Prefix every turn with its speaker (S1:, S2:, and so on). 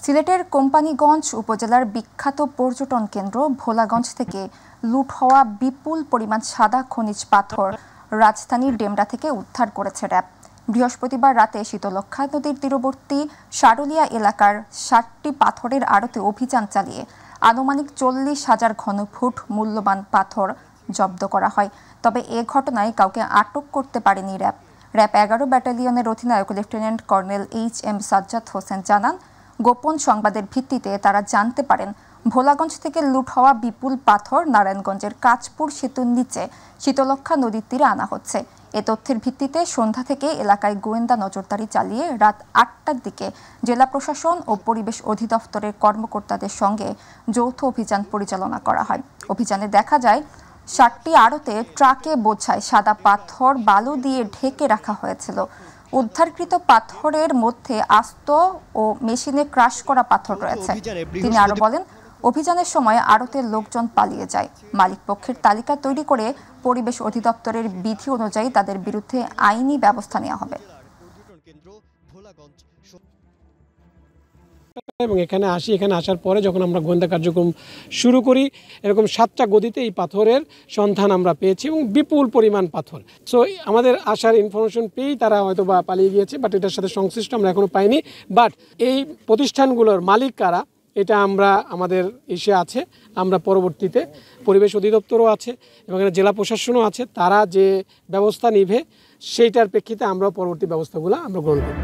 S1: সিলেটের কোম্পানীগঞ্জ উপজেলার বিখ্যাত পর্যটন কেন্দ্র ভোলাগঞ্জ থেকে লুট হওয়া বিপুল পরিমাণ সাদা খনিজ পাথর রাজধানীর ডেমরা থেকে উদ্ধার করেছে র্যাব। বৃহস্পতিবার রাতে শীতলক্ষ্যা নদীর তীরবর্তী সারুলিয়া এলাকার 7টি পাথরের আড়তে অভিযান চালিয়ে আনুমানিক 40,000 ঘনফুট মূল্যবান পাথর জব্দ করা হয়। তবে এ ঘটনায় কাউকে আটক করতে পারেনি র্যাব। 11 ব্যাটালিয়নের অধিনায়ক lieutenant colonel HM. Sajjad Hossain জানান, গোপন সংবাদের ভিত্তিতে তারা জানতে পারেন ভোলাগঞ্জ থেকে লুট হওয়া বিপুল পাথর নারায়ণগঞ্জের কাঁচপুর সেতুর নিচে শীতলক্ষ্যা নদীর তীরে আনা হচ্ছে। এ তথ্যের ভিত্তিতে সন্ধ্যা থেকে এলাকায় গোয়েন্দা নজরদারি চালিয়ে রাত 8টার দিকে জেলা প্রশাসন ও পরিবেশ অধিদপ্তরের কর্মকর্তাদের সঙ্গে যৌথ অভিযান পরিচালনা করা হয়। অভিযানে দেখা যায় 7টি আড়তে ট্রাকে বোঝায় সাদা পাথর বালু দিয়ে ঢেকে রাখা হয়েছিল। উদ্ধারকৃত পাথরের মধ্যে আস্ত ও মেশিনে ক্রাশ করা পাথর রয়েছে। তিনি আরো বলেন, অভিযানের সময় আড়তের লোকজন পালিয়ে যায়। মালিক পক্ষের তালিকা তৈরি করে পরিবেশ অধিদপ্তরের বিধি অনুযায়ী তাদের বিরুদ্ধে আইনি ব্যবস্থা নেওয়া হবে।
S2: এবং এখানে আসার পরে যখন আমরা গোয়েন্দা কার্যক্রম শুরু করি, এরকম 7টা গদিতে এই পাথরের সন্ধান আমরা পেয়েছি এবং বিপুল পরিমাণ পাথর। সো আমাদের আসার ইনফরমেশন পেয়েই তারা হয়তো বা পালিয়ে গিয়েছে, বাট এটার সাথে সংশ্লিষ্ট আমরা এখনো পাইনি। বাট এই প্রতিষ্ঠানগুলোর মালিক কারা এটা আমরা আমাদের ইসে আছে। আমরা পরবর্তীতে পরিবেশ অধিদপ্তরও আছে এবং এখানে জেলা প্রশাসনও আছে, তারা যে ব্যবস্থা নিবে সেইটার প্রেক্ষিতে আমরা পরবর্তী ব্যবস্থাগুলো আমরা গ্রহণ করি।